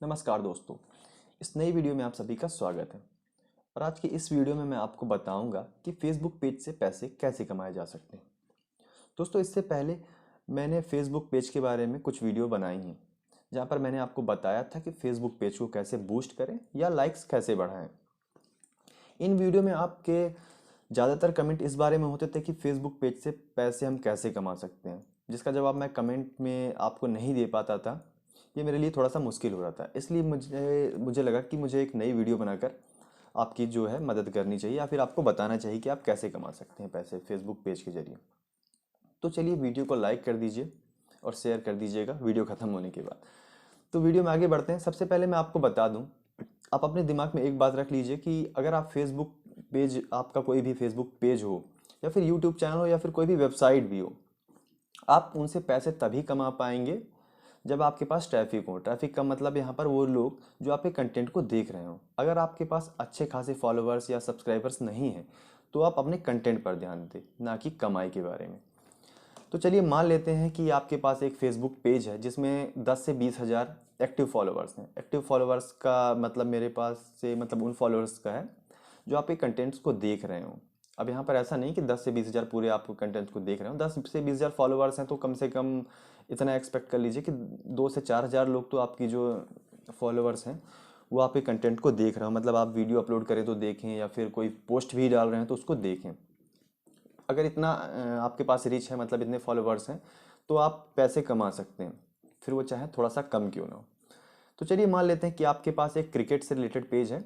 नमस्कार दोस्तों। इस नई वीडियो में आप सभी का स्वागत है। और आज की इस वीडियो में मैं आपको बताऊंगा कि फेसबुक पेज से पैसे कैसे कमाए जा सकते हैं। दोस्तों, इससे पहले मैंने फेसबुक पेज के बारे में कुछ वीडियो बनाई हैं, जहां पर मैंने आपको बताया था कि फेसबुक पेज को कैसे बूस्ट करें या लाइक्स कैसे बढ़ाएं। इन वीडियो में आपके ज़्यादातर कमेंट इस बारे में होते थे कि फेसबुक पेज से पैसे हम कैसे कमा सकते हैं, जिसका जवाब मैं कमेंट में आपको नहीं दे पाता था। ये मेरे लिए थोड़ा सा मुश्किल हो रहा था, इसलिए मुझे लगा कि मुझे एक नई वीडियो बनाकर आपकी जो है मदद करनी चाहिए या फिर आपको बताना चाहिए कि आप कैसे कमा सकते हैं पैसे फेसबुक पेज के जरिए। तो चलिए वीडियो को लाइक कर दीजिए और शेयर कर दीजिएगा वीडियो ख़त्म होने के बाद। तो वीडियो में आगे बढ़ते हैं। सबसे पहले मैं आपको बता दूं, आप अपने दिमाग में एक बात रख लीजिए कि अगर आप फेसबुक पेज, आपका कोई भी फेसबुक पेज हो या फिर यूट्यूब चैनल हो या फिर कोई भी वेबसाइट भी हो, आप उनसे पैसे तभी कमा पाएंगे जब आपके पास ट्रैफिक हो। ट्रैफिक का मतलब यहाँ पर वो लोग जो आपके कंटेंट को देख रहे हो। अगर आपके पास अच्छे खासे फॉलोअर्स या सब्सक्राइबर्स नहीं हैं तो आप अपने कंटेंट पर ध्यान दें, ना कि कमाई के बारे में। तो चलिए मान लेते हैं कि आपके पास एक फेसबुक पेज है जिसमें 10 से 20 हज़ार एक्टिव फॉलोअर्स हैं। एक्टिव फॉलोअर्स का मतलब मेरे पास से मतलब उन फॉलोअर्स का है जो आपके कंटेंट्स को देख रहे हो। अब यहाँ पर ऐसा नहीं कि 10 से 20 हज़ार पूरे आप कंटेंट को देख रहे हो। 10 से 20 हज़ार फॉलोअर्स हैं तो कम से कम इतना एक्सपेक्ट कर लीजिए कि 2 से 4 हज़ार लोग तो आपकी जो फॉलोअर्स हैं वो आपके कंटेंट को देख रहे हो। मतलब आप वीडियो अपलोड करें तो देखें या फिर कोई पोस्ट भी डाल रहे हैं तो उसको देखें। अगर इतना आपके पास रीच है, मतलब इतने फॉलोअर्स हैं, तो आप पैसे कमा सकते हैं, फिर वो चाहे थोड़ा सा कम क्यों ना हो। तो चलिए मान लेते हैं कि आपके पास एक क्रिकेट से रिलेटेड पेज है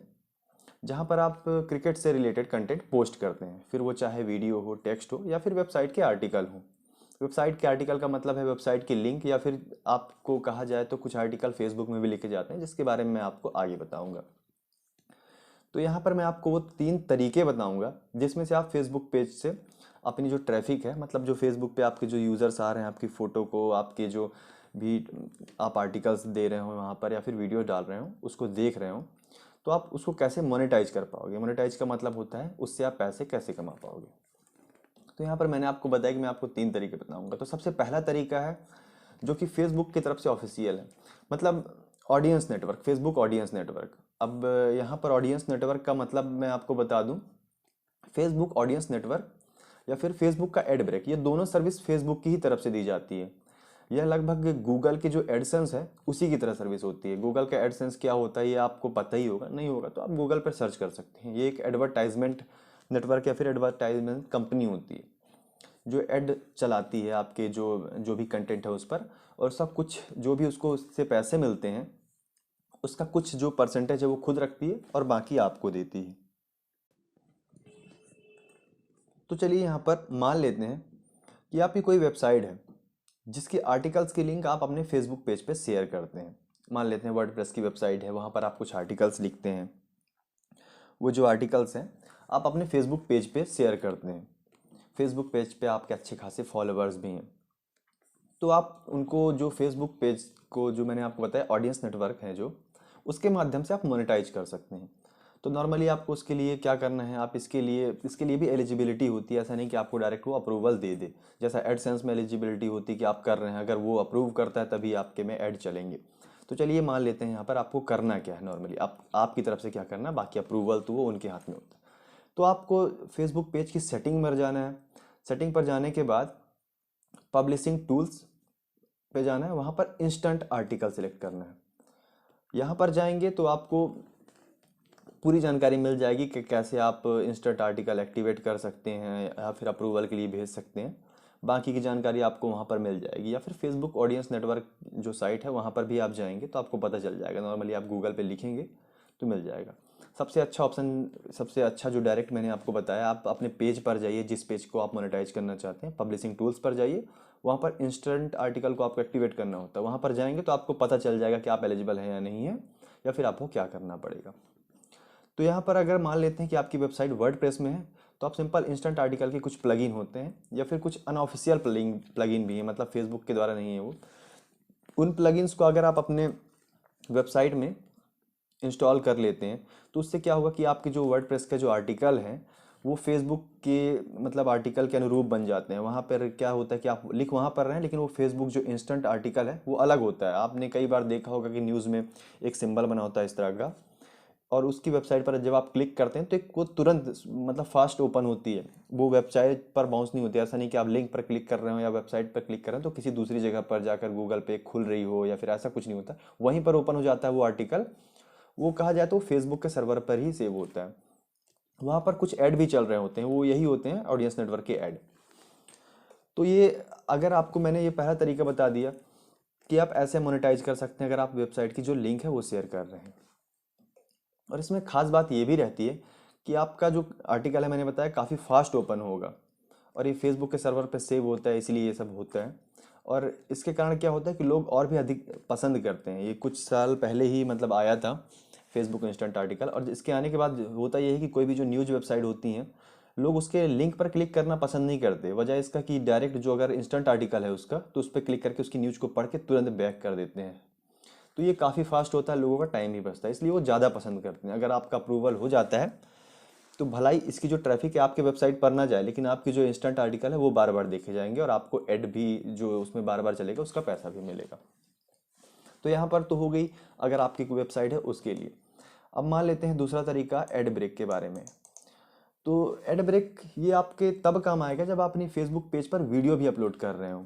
जहाँ पर आप क्रिकेट से रिलेटेड कंटेंट पोस्ट करते हैं, फिर वो चाहे वीडियो हो, टेक्स्ट हो या फिर वेबसाइट के आर्टिकल हो। वेबसाइट के आर्टिकल का मतलब है वेबसाइट की लिंक, या फिर आपको कहा जाए तो कुछ आर्टिकल फेसबुक में भी लिखे जाते हैं जिसके बारे में मैं आपको आगे बताऊंगा। तो यहाँ पर मैं आपको वो 3 तरीके बताऊंगा जिसमें से आप फेसबुक पेज से अपनी जो ट्रैफिक है, मतलब जो फेसबुक पे आपके जो यूज़र्स आ रहे हैं आपकी फ़ोटो को, आपके जो भी आप आर्टिकल्स दे रहे हो वहाँ पर या फिर वीडियो डाल रहे हो उसको देख रहे हो, तो आप उसको कैसे मोनेटाइज कर पाओगे। मोनेटाइज का मतलब होता है उससे आप पैसे कैसे कमा पाओगे। तो यहाँ पर मैंने आपको बताया कि मैं आपको 3 तरीके बताऊंगा। तो सबसे पहला तरीका है जो कि फेसबुक की तरफ से ऑफिशियल है, मतलब audience network, Facebook audience network. अब यहाँ पर ऑडियंस नेटवर्क का मतलब मैं आपको बता दूं, फेसबुक ऑडियंस नेटवर्क या फिर फेसबुक का एड ब्रेक, ये दोनों सर्विस फेसबुक की ही तरफ से दी जाती है। यह लगभग गूगल के जो एडसेंस है उसी की तरह सर्विस होती है। गूगल का एडसेंस क्या होता है ये आपको पता ही होगा, नहीं होगा तो आप गूगल पर सर्च कर सकते हैं। ये एक एडवर्टाइजमेंट नेटवर्क या फिर एडवर्टाइजमेंट कंपनी होती है जो एड चलाती है आपके जो जो भी कंटेंट है उस पर, और सब कुछ जो भी उसको उससे पैसे मिलते हैं उसका कुछ जो परसेंटेज है वो खुद रखती है और बाकी आपको देती है। तो चलिए यहाँ पर मान लेते हैं कि आपकी कोई वेबसाइट है जिसकी आर्टिकल्स की लिंक आप अपने फेसबुक पेज पे शेयर करते हैं। मान लेते हैं वर्डप्रेस की वेबसाइट है, वहाँ पर आप कुछ आर्टिकल्स लिखते हैं। वो जो आर्टिकल्स हैं आप अपने फेसबुक पेज पे शेयर करते हैं। फेसबुक पेज पे आपके अच्छे खासे फॉलोअर्स भी हैं, तो आप उनको जो फेसबुक पेज को, जो मैंने आपको बताया ऑडियंस नेटवर्क है जो, उसके माध्यम से आप मोनेटाइज कर सकते हैं। तो नॉर्मली आपको उसके लिए क्या करना है, आप इसके लिए भी एलिजिबिलिटी होती है। ऐसा नहीं कि आपको डायरेक्ट वो अप्रूवल दे दे, जैसा एडसेंस में एलिजिबिलिटी होती है कि आप कर रहे हैं, अगर वो अप्रूव करता है तभी आपके में ऐड चलेंगे। तो चलिए मान लेते हैं यहाँ पर आपको करना क्या है। नॉर्मली आपकी तरफ से क्या करना है, बाकी अप्रूवल तो वो उनके हाथ में होता है। तो आपको फेसबुक पेज की सेटिंग पर जाना है। सेटिंग पर जाने के बाद पब्लिशिंग टूल्स पे जाना है, वहाँ पर इंस्टेंट आर्टिकल सेलेक्ट करना है। यहाँ पर जाएंगे तो आपको पूरी जानकारी मिल जाएगी कि कैसे आप इंस्टेंट आर्टिकल एक्टिवेट कर सकते हैं या फिर अप्रूवल के लिए भेज सकते हैं। बाकी की जानकारी आपको वहाँ पर मिल जाएगी, या फिर फेसबुक ऑडियंस नेटवर्क जो साइट है वहाँ पर भी आप जाएंगे तो आपको पता चल जाएगा। नॉर्मली आप गूगल पे लिखेंगे तो मिल जाएगा। सबसे अच्छा ऑप्शन, सबसे अच्छा जो डायरेक्ट मैंने आपको बताया, आप अपने पेज पर जाइए जिस पेज को आप मोनेटाइज करना चाहते हैं, पब्लिशिंग टूल्स पर जाइए, वहाँ पर इंस्टेंट आर्टिकल को आपको एक्टिवेट करना होता है। वहाँ पर जाएंगे तो आपको पता चल जाएगा कि आप एलिजिबल हैं या नहीं है, या फिर आपको क्या करना पड़ेगा। तो यहाँ पर अगर मान लेते हैं कि आपकी वेबसाइट वर्डप्रेस में है तो आप सिंपल इंस्टेंट आर्टिकल के कुछ प्लगइन होते हैं या फिर कुछ अनऑफिशियल प्लगइन भी है, मतलब फेसबुक के द्वारा नहीं है वो। उन प्लगइन्स को अगर आप अपने वेबसाइट में इंस्टॉल कर लेते हैं तो उससे क्या होगा कि आपके जो वर्डप्रेस के जो आर्टिकल हैं वो फेसबुक के मतलब आर्टिकल के अनुरूप बन जाते हैं। वहाँ पर क्या होता है कि आप लिख वहाँ पर रहे हैं, लेकिन वो फेसबुक जो इंस्टेंट आर्टिकल है वो अलग होता है। आपने कई बार देखा होगा कि न्यूज़ में एक सिंबल बना होता है इस तरह का, और उसकी वेबसाइट पर जब आप क्लिक करते हैं तो एक वो तुरंत मतलब फास्ट ओपन होती है, वो वेबसाइट पर बाउंस नहीं होती। ऐसा नहीं कि आप लिंक पर क्लिक कर रहे हो या वेबसाइट पर क्लिक कर रहे हो तो किसी दूसरी जगह पर जाकर गूगल पे खुल रही हो, या फिर ऐसा कुछ नहीं होता, वहीं पर ओपन हो जाता है वो आर्टिकल। वो कहा जाए तो फेसबुक के सर्वर पर ही सेव होता है। वहाँ पर कुछ ऐड भी चल रहे होते हैं, वो यही होते हैं ऑडियंस नेटवर्क के ऐड। तो ये, अगर आपको मैंने ये पहला तरीका बता दिया कि आप ऐसे मोनेटाइज कर सकते हैं अगर आप वेबसाइट की जो लिंक है वो शेयर कर रहे हैं। और इसमें खास बात ये भी रहती है कि आपका जो आर्टिकल है मैंने बताया काफ़ी फास्ट ओपन होगा, और ये फेसबुक के सर्वर पे सेव होता है, इसलिए ये सब होता है। और इसके कारण क्या होता है कि लोग और भी अधिक पसंद करते हैं। ये कुछ साल पहले ही मतलब आया था फेसबुक इंस्टेंट आर्टिकल, और इसके आने के बाद होता ये है कि कोई भी जो न्यूज़ वेबसाइट होती हैं, लोग उसके लिंक पर क्लिक करना पसंद नहीं करते। वजह इसका कि डायरेक्ट जो अगर इंस्टेंट आर्टिकल है उसका, तो उस पर क्लिक करके उसकी न्यूज़ को पढ़ के तुरंत बैक कर देते हैं। तो ये काफ़ी फास्ट होता है, लोगों का टाइम भी बचता है, इसलिए वो ज़्यादा पसंद करते हैं। अगर आपका अप्रूवल हो जाता है तो भलाई इसकी जो ट्रैफिक है आपके वेबसाइट पर ना जाए, लेकिन आपकी जो इंस्टेंट आर्टिकल है वो बार बार देखे जाएंगे, और आपको ऐड भी जो उसमें बार बार चलेगा उसका पैसा भी मिलेगा। तो यहाँ पर तो हो गई अगर आपकी कोई वेबसाइट है उसके लिए। अब मान लेते हैं दूसरा तरीका एड ब्रेक के बारे में। तो एड ब्रेक ये आपके तब काम आएगा जब आप अपनी फेसबुक पेज पर वीडियो भी अपलोड कर रहे हो।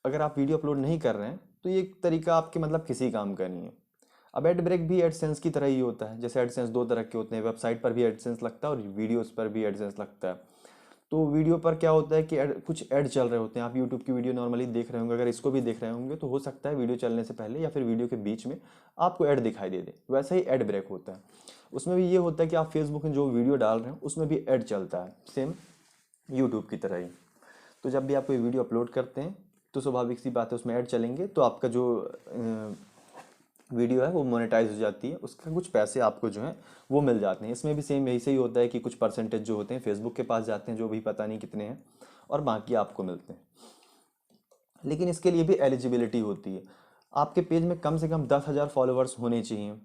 अगर आप वीडियो अपलोड नहीं कर रहे हैं तो ये तरीका आपके मतलब किसी काम का नहीं है। अब एड ब्रेक भी एडसेंस की तरह ही होता है। जैसे एडसेंस दो तरह के होते हैं, वेबसाइट पर भी एडसेंस लगता है और वीडियोस पर भी एडसेंस लगता है। तो वीडियो पर क्या होता है कि कुछ ऐड चल रहे होते हैं। आप यूट्यूब की वीडियो नॉर्मली देख रहे होंगे, अगर इसको भी देख रहे होंगे तो हो सकता है वीडियो चलने से पहले या फिर वीडियो के बीच में आपको ऐड दिखाई दे दे। वैसे ही ऐड ब्रेक होता है। उसमें भी ये होता है कि आप फेसबुक में जो वीडियो डाल रहे हैं उसमें भी ऐड चलता है, सेम यूट्यूब की तरह ही। तो जब भी आप कोई वीडियो अपलोड करते हैं तो स्वाभाविक सी बात है उसमें ऐड चलेंगे, तो आपका जो वीडियो है वो मोनेटाइज हो जाती है, उसका कुछ पैसे आपको जो है वो मिल जाते हैं। इसमें भी सेम यही से ही होता है कि कुछ परसेंटेज जो होते हैं फेसबुक के पास जाते हैं, जो भी पता नहीं कितने हैं, और बाकी आपको मिलते हैं। लेकिन इसके लिए भी एलिजिबिलिटी होती है। आपके पेज में कम से कम 10,000 फॉलोअर्स होने चाहिए।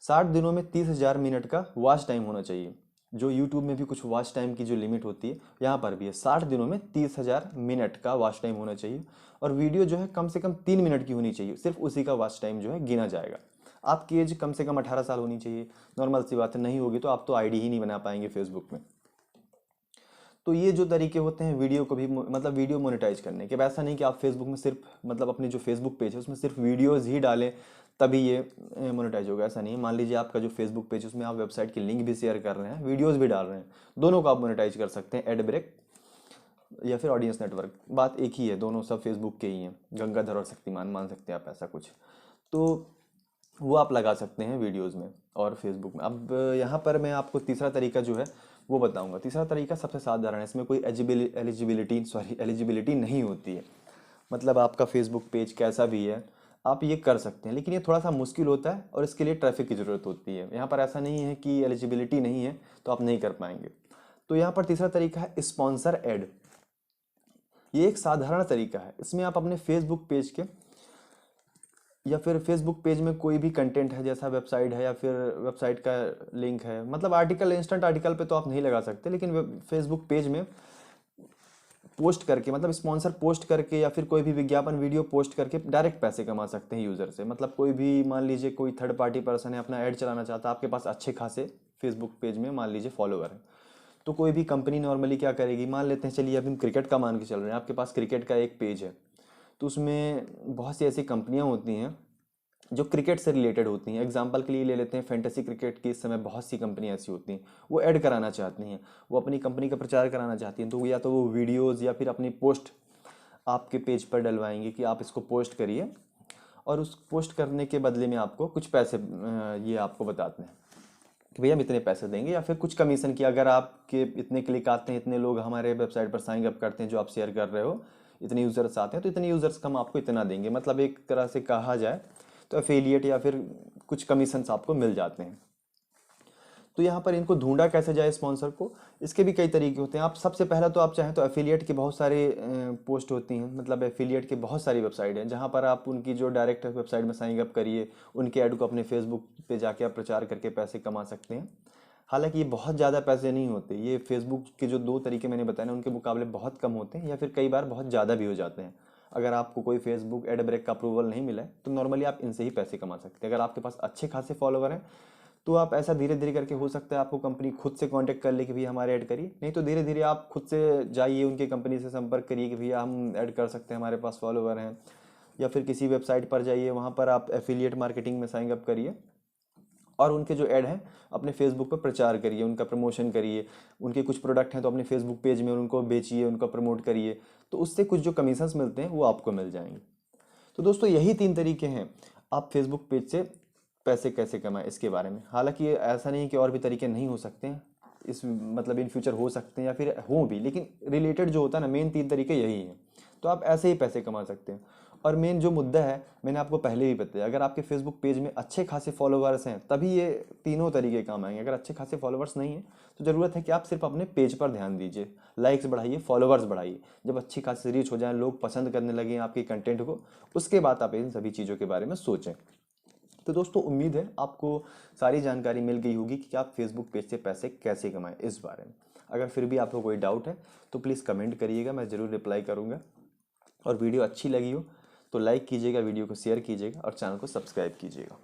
60 दिनों में 30,000 मिनट का वॉच टाइम होना चाहिए। जो यूट्यूब में भी कुछ वॉच टाइम की जो लिमिट होती है, यहाँ पर भी है 60 दिनों में 30,000 मिनट का वॉच टाइम होना चाहिए। और वीडियो जो है कम से कम 3 मिनट की होनी चाहिए, सिर्फ उसी का वॉच टाइम जो है गिना जाएगा। आपकी एज कम से कम 18 साल होनी चाहिए। नॉर्मल सी बात है, नहीं होगी तो आप तो आईडी ही नहीं बना पाएंगे फेसबुक में। तो ये जो तरीके होते हैं वीडियो को भी मतलब वीडियो मोनेटाइज करने के। अब ऐसा नहीं कि आप फेसबुक में सिर्फ मतलब अपनी जो फेसबुक पेज है उसमें सिर्फ वीडियोस ही डालें तभी ये मोनेटाइज होगा, ऐसा नहीं है। मान लीजिए आपका जो फेसबुक पेज है उसमें आप वेबसाइट की लिंक भी शेयर कर रहे हैं, वीडियोस भी डाल रहे हैं, दोनों को आप मोनेटाइज कर सकते हैं, एड ब्रेक या फिर ऑडियंस नेटवर्क, बात एक ही है, दोनों सब फेसबुक के ही हैं। गंगाधर और शक्तिमान मान सकते हैं आप, ऐसा कुछ। तो वो आप लगा सकते हैं वीडियोस में और फेसबुक में। अब यहाँ पर मैं आपको तीसरा तरीका जो है वो बताऊंगा। तीसरा तरीका सबसे साधारण है, इसमें कोई एलिजिबिलिटी नहीं होती है। मतलब आपका फेसबुक पेज कैसा भी है आप ये कर सकते हैं, लेकिन ये थोड़ा सा मुश्किल होता है और इसके लिए ट्रैफिक की ज़रूरत होती है। यहाँ पर ऐसा नहीं है कि एलिजिबिलिटी नहीं है तो आप नहीं कर पाएंगे। तो यहाँ पर तीसरा तरीका है स्पॉन्सर एड। ये एक साधारण तरीका है। इसमें आप अपने फेसबुक पेज के या फिर फेसबुक पेज में कोई भी कंटेंट है, जैसा वेबसाइट है या फिर वेबसाइट का लिंक है, मतलब आर्टिकल, इंस्टेंट आर्टिकल पे तो आप नहीं लगा सकते, लेकिन फेसबुक पेज में पोस्ट करके, मतलब स्पॉन्सर पोस्ट करके या फिर कोई भी विज्ञापन वीडियो पोस्ट करके डायरेक्ट पैसे कमा सकते हैं यूज़र से। मतलब कोई भी, मान लीजिए कोई थर्ड पार्टी पर्सन है, अपना ऐड चलाना चाहता है, आपके पास अच्छे खासे फेसबुक पेज में मान लीजिए फॉलोअर है, तो कोई भी कंपनी नॉर्मली क्या करेगी, मान लेते हैं, चलिए अब हम क्रिकेट का मान के चल रहे हैं, आपके पास क्रिकेट का एक पेज है, तो उसमें बहुत सी ऐसी कंपनियां होती हैं जो क्रिकेट से रिलेटेड होती हैं। एग्जाम्पल के लिए ले लेते हैं फैंटेसी क्रिकेट की, इस समय बहुत सी कंपनियां ऐसी होती हैं, वो ऐड कराना चाहती हैं, वो अपनी कंपनी का प्रचार कराना चाहती हैं, तो या तो वो वीडियोज़ या फिर अपनी पोस्ट आपके पेज पर डलवाएंगे कि आप इसको पोस्ट करिए, और उस पोस्ट करने के बदले में आपको कुछ पैसे ये आपको बताते हैं कि भैया हम इतने पैसे देंगे, या फिर कुछ कमीशन की, अगर आपके इतने क्लिक आते हैं, इतने लोग हमारे वेबसाइट पर साइन अप करते हैं जो आप शेयर कर रहे हो, इतने यूज़र्स आते हैं तो इतने यूज़र्स का हम आपको इतना देंगे। मतलब एक तरह से कहा जाए तो एफिलिएट या फिर कुछ कमीशंस आपको मिल जाते हैं। तो यहाँ पर इनको ढूंढा कैसे जाए स्पॉन्सर को, इसके भी कई तरीके होते हैं। आप सबसे पहला तो आप चाहें तो एफिलिएट के बहुत सारे पोस्ट होती हैं, मतलब एफिलिएट के बहुत सारी वेबसाइट हैं जहाँ पर आप उनकी जो डायरेक्ट वेबसाइट में साइन अप करिए, उनके ऐड को अपने फेसबुक पे जाके आप प्रचार करके पैसे कमा सकते हैं। हालांकि ये बहुत ज़्यादा पैसे नहीं होते, ये फेसबुक के जो 2 तरीके मैंने बताए ना उनके मुकाबले बहुत कम होते हैं, या फिर कई बार बहुत ज़्यादा भी हो जाते हैं। अगर आपको कोई फेसबुक एड ब्रेक का अप्रूवल नहीं मिला है तो नॉर्मली आप इनसे ही पैसे कमा सकते हैं। अगर आपके पास अच्छे खासे फॉलोवर हैं तो आप ऐसा धीरे धीरे करके, हो सकता है आपको कंपनी खुद से कांटेक्ट कर ले कि भैया हमारे ऐड करिए, नहीं तो धीरे धीरे आप खुद से जाइए उनके कंपनी से संपर्क करिए कि भैया हम ऐड कर सकते हैं, हमारे पास फॉलोवर हैं। या फिर किसी वेबसाइट पर जाइए, वहाँ पर आप एफिलिएट मार्केटिंग में साइन अप करिए और उनके जो ऐड हैं अपने फेसबुक पर प्रचार करिए, उनका प्रमोशन करिए। उनके कुछ प्रोडक्ट हैं तो अपने फेसबुक पेज में उनको बेचिए, उनका प्रमोट करिए, तो उससे कुछ जो कमीशंस मिलते हैं वो आपको मिल जाएंगे। तो दोस्तों यही 3 तरीके हैं आप फेसबुक पेज से पैसे कैसे कमाएं इसके बारे में। हालांकि ये ऐसा नहीं कि और भी तरीके नहीं हो सकते हैं, इस मतलब इन फ्यूचर हो सकते हैं या फिर हों भी, लेकिन रिलेटेड जो होता है ना, मेन 3 तरीके यही हैं। तो आप ऐसे ही पैसे कमा सकते हैं। और मेन जो मुद्दा है मैंने आपको पहले भी बताया, अगर आपके फेसबुक पेज में अच्छे खासे फॉलोवर्स हैं तभी ये तीनों तरीके काम आएंगे। अगर अच्छे खासे फॉलोवर्स नहीं हैं तो ज़रूरत है कि आप सिर्फ अपने पेज पर ध्यान दीजिए, लाइक्स बढ़ाइए, फॉलोवर्स बढ़ाइए। जब अच्छी खासी रीच हो जाए, लोग पसंद करने लगें आपके कंटेंट को, उसके बाद आप इन सभी चीज़ों के बारे में सोचें। तो दोस्तों उम्मीद है आपको सारी जानकारी मिल गई होगी कि आप फेसबुक पेज से पैसे कैसे कमाएं इस बारे में। अगर फिर भी आपको कोई डाउट है तो प्लीज़ कमेंट करिएगा, मैं ज़रूर रिप्लाई करूँगा। और वीडियो अच्छी लगी हो तो लाइक कीजिएगा, वीडियो को शेयर कीजिएगा और चैनल को सब्सक्राइब कीजिएगा।